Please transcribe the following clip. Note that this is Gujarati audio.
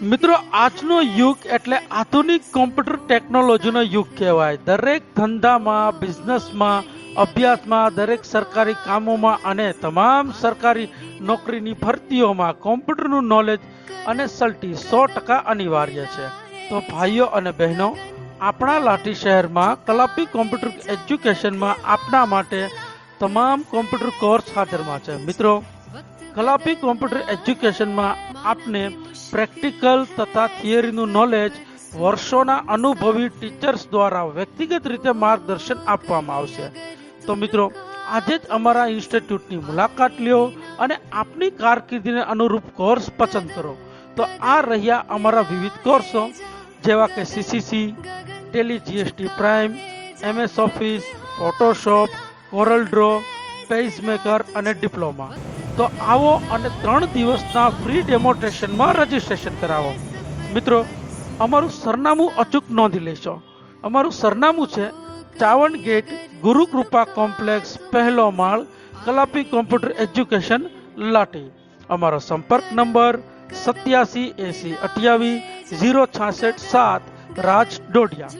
મિત્રો, આજનો યુગ એટલે આધુનિક કોમ્પ્યુટર ટેકનોલોજીનો યુગ કહેવાય. દરેક ધંધામાં, બિઝનેસમાં, અભ્યાસમાં, દરેક સરકારી કામોમાં અને તમામ સરકારી નોકરીની ભરતીઓમાં કોમ્પ્યુટરનું નોલેજ અને સલ્ટી 100% અનિવાર્ય છે. તો ભાઈઓ અને બહેનો, આપણા લાઠી શહેરમાં કલાપી કોમ્પ્યુટર એજ્યુકેશનમાં આપના માટે તમામ કોમ્પ્યુટર કોર્સ હાજરમાં છે. મિત્રો, કલાપી કોમ્પ્યુટર એજ્યુકેશનમાં આપને પ્રેક્ટિકલ તથા થિયરીનું નોલેજ વર્ષોના અનુભવી ટીચર્સ દ્વારા વ્યક્તિગત રીતે માર્ગદર્શન આપવામાં આવશે. તો મિત્રો, આજે જ અમારા ઇન્સ્ટિટ્યૂટની મુલાકાત લ્યો અને આપની કારકિર્દીને અનુરૂપ કોર્સ પસંદ કરો. તો આ રહ્યા અમારા વિવિધ કોર્સો, જેવા કે CCC, Tally GST Prime, MS Office, Photoshop, Corel Draw, PageMaker અને ડિપ્લોમા. તો આવો અને 3 દિવસના ફ્રી ડેમોન્સ્ટ્રેશનમાં રજીસ્ટ્રેશન કરાવો. મિત્રો, અમારું સરનામું અચૂક નોંધી લેશો. અમારું સરનામું છે ચાવણ ગેટ, ગુરુકૃપા કોમ્પ્લેક્સ, પહેલો માળ, કલાપી કોમ્પ્યુટર એજ્યુકેશન, લાઠી. અમારો સંપર્ક નંબર 8780280667, રાજ ડોડિયા.